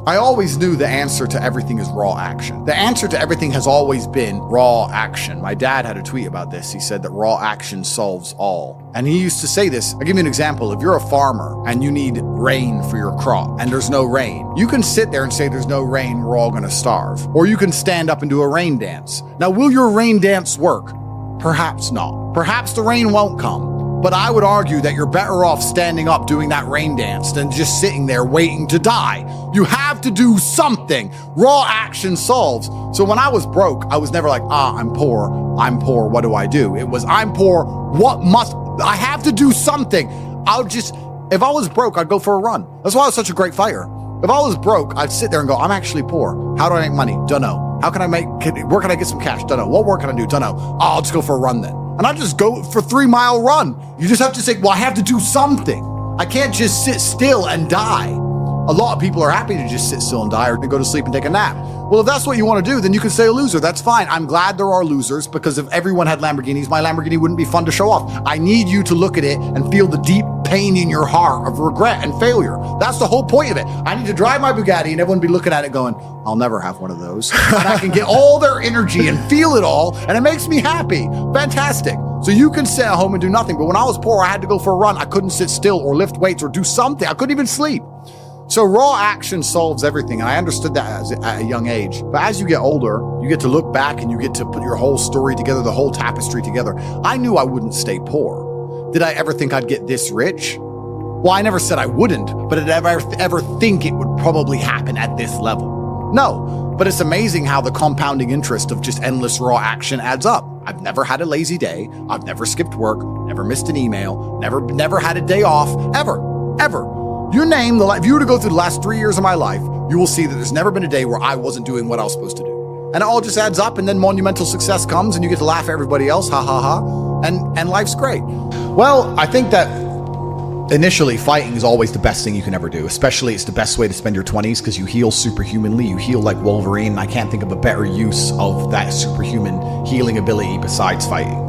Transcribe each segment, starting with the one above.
I always knew the answer to everything is raw action. The answer to everything has always been raw action. My dad had a tweet about this. He said that raw action solves all. And he used to say this. I'll give you an example. If you're a farmer and you need rain for your crop and there's no rain, you can sit there and say there's no rain, we're all gonna starve. Or you can stand up and do a rain dance. Now, will your rain dance work? Perhaps not. Perhaps the rain won't come. But I would argue that you're better off standing up doing that rain dance than just sitting there waiting to die. You have to do something. Raw action solves. So when I was broke, I was never like, I'm poor, what do I do? It was, I'm poor, I have to do something. If I was broke, I'd go for a run. That's why I was such a great fighter. If I was broke, I'd sit there and go, I'm actually poor. How do I make money? Don't know. Where can I get some cash? Don't know. What work can I do? Don't know. I'll just go for a run then. And I just go for a 3-mile run. You just have to say, well, I have to do something. I can't just sit still and die. A lot of people are happy to just sit still and die or to go to sleep and take a nap. Well, if that's what you want to do, then you can say a loser. That's fine. I'm glad there are losers, because if everyone had Lamborghinis, my Lamborghini wouldn't be fun to show off. I need you to look at it and feel the deep pain in your heart of regret and failure. That's the whole point of it. I need to drive my Bugatti and everyone be looking at it going, I'll never have one of those. And I can get all their energy and feel it all, and it makes me happy. Fantastic. So you can sit at home and do nothing. But when I was poor, I had to go for a run. I couldn't sit still or lift weights or do something. I couldn't even sleep. So raw action solves everything. And I understood that at a young age. But as you get older, you get to look back and you get to put your whole story together, the whole tapestry together. I knew I wouldn't stay poor. Did I ever think I'd get this rich? Well, I never said I wouldn't, but did I ever think it would probably happen at this level? No, but it's amazing how the compounding interest of just endless raw action adds up. I've never had a lazy day. I've never skipped work, never missed an email, never had a day off, ever. You name if you were to go through the last 3 years of my life, you will see that there's never been a day where I wasn't doing what I was supposed to do. And it all just adds up, and then monumental success comes and you get to laugh at everybody else, ha ha ha, and life's great. Well, I think that initially fighting is always the best thing you can ever do. Especially it's the best way to spend your 20s because you heal superhumanly, you heal like Wolverine, and I can't think of a better use of that superhuman healing ability besides fighting.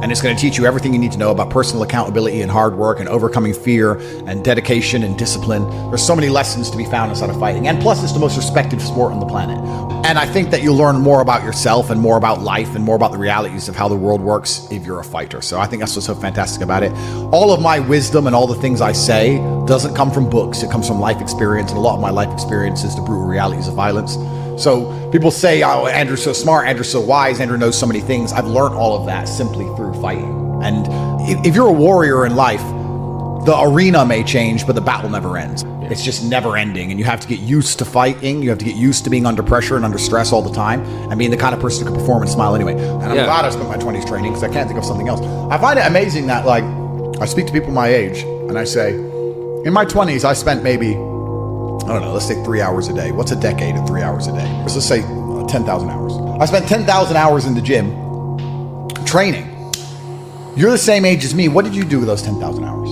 And it's going to teach you everything you need to know about personal accountability and hard work and overcoming fear and dedication and discipline. There's so many lessons to be found inside of fighting. And plus, it's the most respected sport on the planet. And I think that you'll learn more about yourself and more about life and more about the realities of how the world works if you're a fighter. So I think that's what's so fantastic about it. All of my wisdom and all the things I say doesn't come from books. It comes from life experience. And a lot of my life experience is the brutal realities of violence. So people say, oh, Andrew's so smart, Andrew's so wise, Andrew knows so many things. I've learned all of that simply through fighting. And if you're a warrior in life, the arena may change, but the battle never ends. It's just never ending. And you have to get used to fighting. You have to get used to being under pressure and under stress all the time and being the kind of person who can perform and smile anyway. And I'm glad I spent my 20s training because I can't think of something else. I find it amazing that I speak to people my age and I say, in my 20s, I spent maybe, I don't know, let's say 3 hours a day. What's a decade of 3 hours a day? Let's say 10,000 hours. I spent 10,000 hours in the gym training. You're the same age as me. What did you do with those 10,000 hours?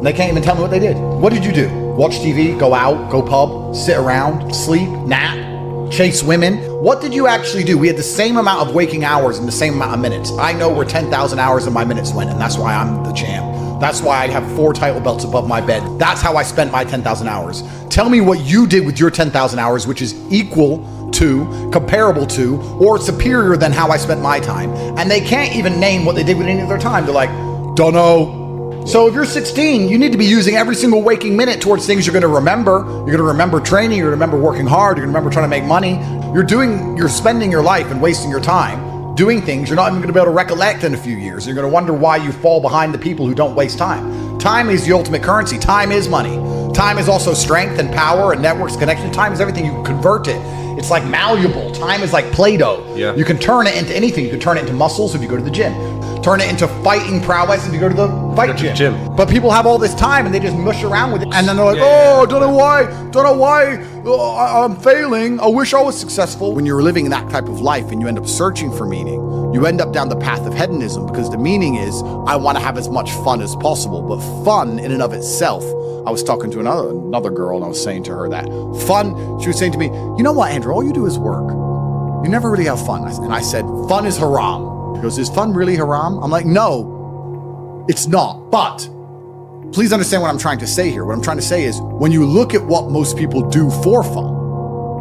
They can't even tell me what they did. What did you do? Watch TV, go out, go pub, sit around, sleep, nap, chase women? What did you actually do? We had the same amount of waking hours and the same amount of minutes. I know where 10,000 hours of my minutes went, and that's why I'm the champ. That's why I have 4 title belts above my bed. That's how I spent my 10,000 hours. Tell me what you did with your 10,000 hours, which is equal to, comparable to, or superior than how I spent my time. And they can't even name what they did with any of their time. They're like, don't know. So if you're 16, you need to be using every single waking minute towards things you're going to remember. You're going to remember training. You're going to remember working hard. You're going to remember trying to make money. You're spending your life and wasting your time doing things you're not even going to be able to recollect in a few years. You're going to wonder why you fall behind the people who don't waste time. Time is the ultimate currency. Time is money. Time is also strength and power and networks, connection. Time is everything. You can convert it. It's like malleable. Time is like Play-Doh. Yeah. You can turn it into anything. You can turn it into muscles if you go to the gym. Turn it into fighting prowess if you go to the fight gym. But people have all this time and they just mush around with it. And then they're like, don't know why, I'm failing. I wish I was successful. When you're living that type of life and you end up searching for meaning, you end up down the path of hedonism because the meaning is, I want to have as much fun as possible. But fun in and of itself, I was talking to another girl and I was saying to her that fun, she was saying to me, you know what, Andrew, all you do is work. You never really have fun. And I said, fun is haram. She goes, is fun really haram? I'm like, no, it's not. But please understand what I'm trying to say here. What I'm trying to say is when you look at what most people do for fun,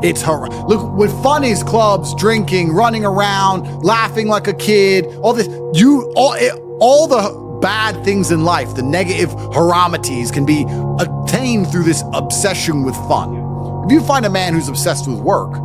it's horrible. Look, what fun is clubs, drinking, running around, laughing like a kid, all this, all the bad things in life, the negative haramities can be attained through this obsession with fun. If you find a man who's obsessed with work,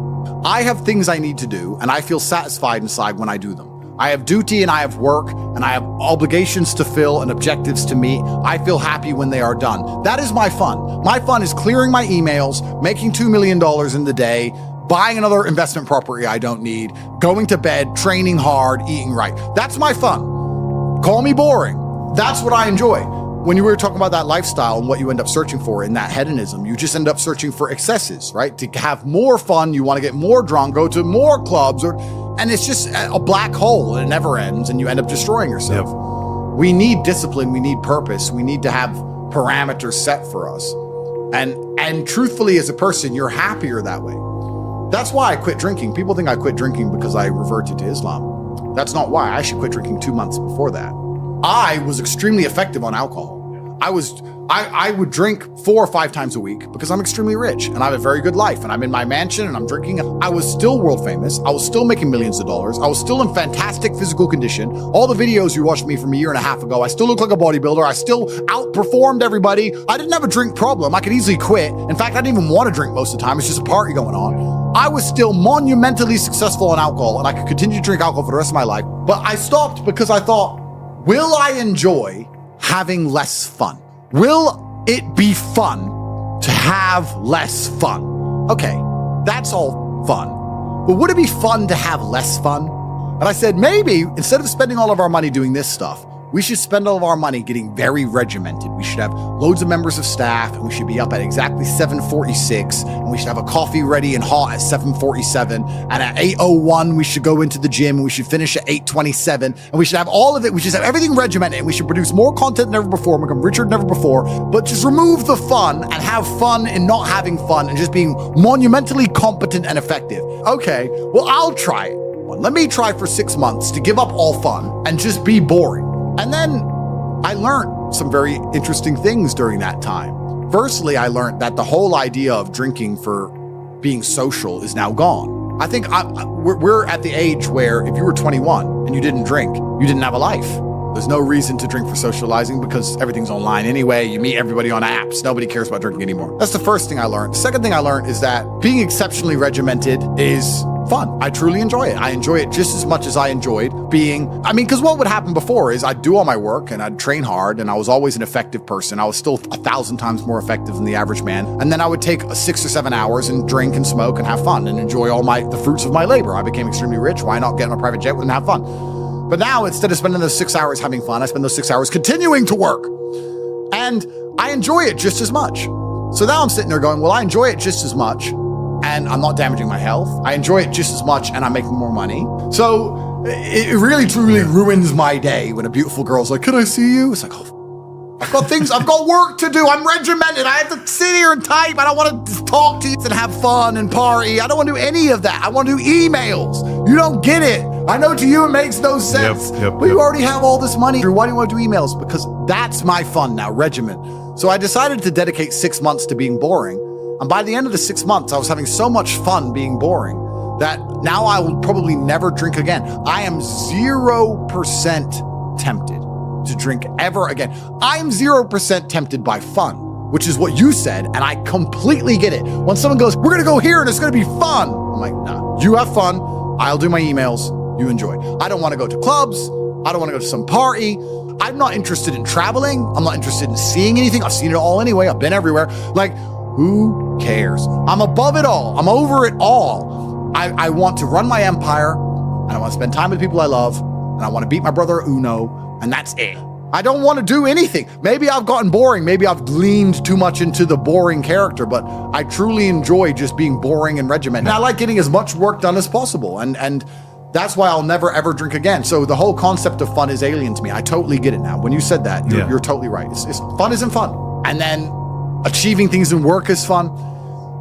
I have things I need to do and I feel satisfied inside when I do them. I have duty and I have work and I have obligations to fill and objectives to meet. I feel happy when they are done. That is my fun. My fun is clearing my emails, making $2 million in the day, buying another investment property I don't need, going to bed, training hard, eating right. That's my fun. Call me boring. That's what I enjoy. When you were talking about that lifestyle and what you end up searching for in that hedonism, you just end up searching for excesses, right? To have more fun, you want to get more drunk, go to more clubs, and it's just a black hole and it never ends and you end up destroying yourself. Yep. We need discipline, we need purpose, we need to have parameters set for us. And truthfully, as a person, you're happier that way. That's why I quit drinking. People think I quit drinking because I reverted to Islam. That's not why. I actually quit drinking 2 months before that. I was extremely effective on alcohol. I would drink 4 or 5 times a week because I'm extremely rich and I have a very good life and I'm in my mansion and I'm drinking. I was still world famous. I was still making millions of dollars. I was still in fantastic physical condition. All the videos you watched me from a year and a half ago, I still look like a bodybuilder. I still outperformed everybody. I didn't have a drink problem. I could easily quit. In fact, I didn't even want to drink most of the time. It's just a party going on. I was still monumentally successful on alcohol and I could continue to drink alcohol for the rest of my life. But I stopped because I thought, will I enjoy having less fun? Will it be fun to have less fun? Okay, that's all fun. But would it be fun to have less fun? And I said, maybe instead of spending all of our money doing this stuff, we should spend all of our money getting very regimented. We should have loads of members of staff and we should be up at exactly 7:46 and we should have a coffee ready and hot at 7:47 and at 8:01 we should go into the gym and we should finish at 8:27 and we should have all of it. We should have everything regimented and we should produce more content than ever before and become richer than ever before, but just remove the fun and have fun in not having fun and just being monumentally competent and effective. Okay, well, I'll try it. Let me try for 6 months to give up all fun and just be boring. And then I learned some very interesting things during that time. Firstly, I learned that the whole idea of drinking for being social is now gone. I think we're at the age where if you were 21 and you didn't drink, you didn't have a life. There's no reason to drink for socializing because everything's online anyway. You meet everybody on apps. Nobody cares about drinking anymore. That's the first thing I learned. The second thing I learned is that being exceptionally regimented is fun. I truly enjoy it. I enjoy it just as much as I enjoyed because what would happen before is I'd do all my work and I'd train hard and I was always an effective person. I was still 1,000 times more effective than the average man. And then I would take 6 or 7 hours and drink and smoke and have fun and enjoy the fruits of my labor. I became extremely rich. Why not get on a private jet and have fun? But now instead of spending those 6 hours having fun, I spend those 6 hours continuing to work. And I enjoy it just as much. So now I'm sitting there going, well, I enjoy it just as much and I'm not damaging my health. I enjoy it just as much and I'm making more money. So it really, truly ruins my day when a beautiful girl's like, can I see you? It's like, oh, I've got work to do. I'm regimented. I have to sit here and type. I don't want to talk to you and have fun and party. I don't want to do any of that. I want to do emails. You don't get it. I know to you it makes no sense. But you already have all this money. Why do you want to do emails? Because that's my fun now, regiment. So I decided to dedicate 6 months to being boring. And by the end of the 6 months, I was having so much fun being boring that now I will probably never drink again. I am 0% tempted to drink ever again. I'm 0% tempted by fun, which is what you said, and I completely get it. When someone goes, we're gonna go here and it's gonna be fun. I'm like, nah, you have fun. I'll do my emails. You enjoy. I don't want to go to clubs. I don't want to go to some party. I'm not interested in traveling. I'm not interested in seeing anything. I've seen it all anyway. I've been everywhere. Like, who cares? I'm above it all. I'm over it all. I want to run my empire and I want to spend time with people I love and I want to beat my brother at Uno and that's it. I don't want to do anything. Maybe I've gotten boring. Maybe I've leaned too much into the boring character, but I truly enjoy just being boring and regimented. And I like getting as much work done as possible. And that's why I'll never, ever drink again. So the whole concept of fun is alien to me. I totally get it now. When you said that, you're totally right. It's fun isn't fun. And then achieving things in work is fun.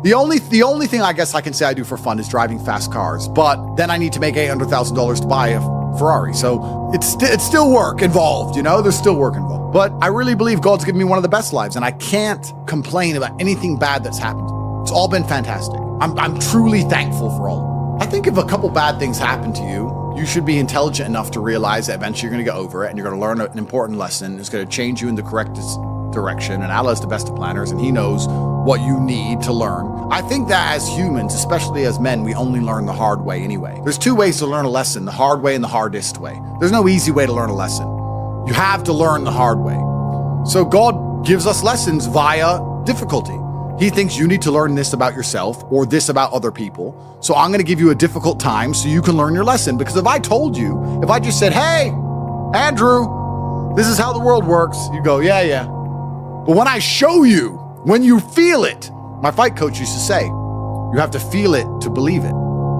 The only thing I guess I can say I do for fun is driving fast cars. But then I need to make $800,000 to buy a Ferrari. So it's still work involved, there's still work involved. But I really believe God's given me one of the best lives, and I can't complain about anything bad that's happened. It's all been fantastic. I'm truly thankful for all of it. I think if a couple bad things happen to you, you should be intelligent enough to realize that eventually you're going to get over it and you're going to learn an important lesson. It's going to change you in the correct direction. And Allah is the best of planners, and He knows what you need to learn. I think that as humans, especially as men, we only learn the hard way anyway. There's two ways to learn a lesson, the hard way and the hardest way. There's no easy way to learn a lesson. You have to learn the hard way. So God gives us lessons via difficulty. He thinks you need to learn this about yourself or this about other people. So I'm going to give you a difficult time so you can learn your lesson. Because if I told you, if I just said, hey, Andrew, this is how the world works, you go, yeah. But when I show you, when you feel it, my fight coach used to say, you have to feel it to believe it.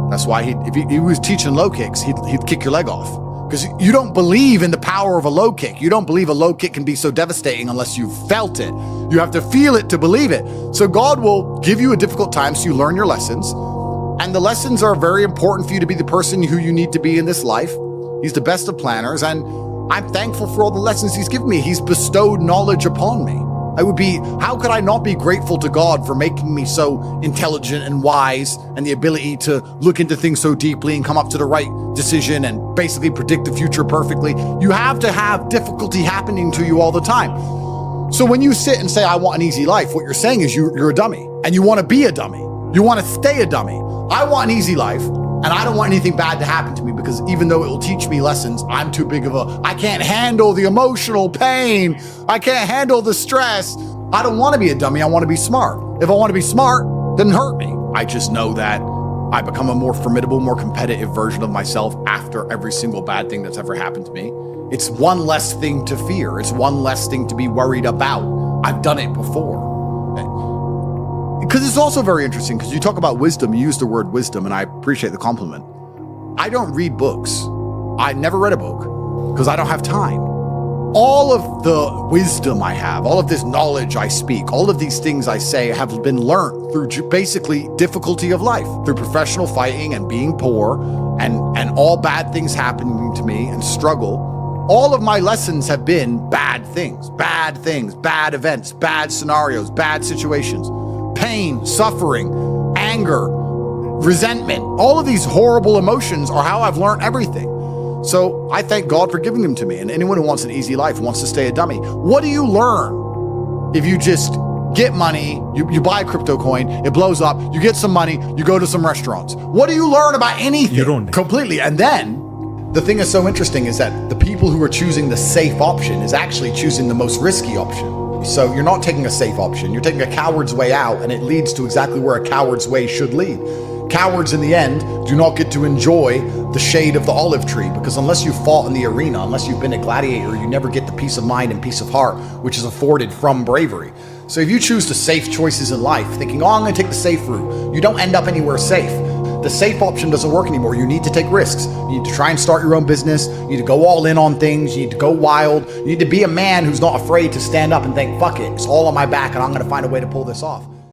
That's why if he was teaching low kicks, he'd kick your leg off. Because you don't believe in the power of a low kick. You don't believe a low kick can be so devastating unless you've felt it. You have to feel it to believe it. So God will give you a difficult time so you learn your lessons. And the lessons are very important for you to be the person who you need to be in this life. He's the best of planners. And I'm thankful for all the lessons He's given me. He's bestowed knowledge upon me. How could I not be grateful to God for making me so intelligent and wise and the ability to look into things so deeply and come up to the right decision and basically predict the future perfectly? You have to have difficulty happening to you all the time. So when you sit and say, I want an easy life, what you're saying is you're a dummy and you want to be a dummy. You want to stay a dummy. I want an easy life and I don't want anything bad to happen to me, because even though it will teach me lessons, I'm too big of I can't handle the emotional pain. I can't handle the stress. I don't want to be a dummy. I want to be smart. If I want to be smart, then hurt me. I just know that I become a more formidable, more competitive version of myself after every single bad thing that's ever happened to me. It's one less thing to fear. It's one less thing to be worried about. I've done it before. Because it's also very interesting, because you talk about wisdom, you use the word wisdom, and I appreciate the compliment. I don't read books. I never read a book because I don't have time. All of the wisdom I have, all of this knowledge I speak, all of these things I say have been learned through basically difficulty of life, through professional fighting and being poor and all bad things happening to me and struggle. All of my lessons have been bad things, bad events, bad scenarios, bad situations, pain, suffering, anger, resentment. All of these horrible emotions are how I've learned everything. So I thank God for giving them to me. And anyone who wants an easy life wants to stay a dummy. What do you learn if you just get money, you buy a crypto coin, it blows up, you get some money, you go to some restaurants? What do you learn about anything? You don't. Completely. And then the thing that's so interesting is that the people who are choosing the safe option is actually choosing the most risky option. So you're not taking a safe option, you're taking a coward's way out, and it leads to exactly where a coward's way should lead. Cowards in the end do not get to enjoy the shade of the olive tree, because unless you fought in the arena, unless you've been a gladiator, you never get the peace of mind and peace of heart, which is afforded from bravery. So if you choose the safe choices in life, thinking, I'm going to take the safe route, you don't end up anywhere safe. The safe option doesn't work anymore. You need to take risks. You need to try and start your own business. You need to go all in on things. You need to go wild. You need to be a man who's not afraid to stand up and think, fuck it, it's all on my back and I'm going to find a way to pull this off.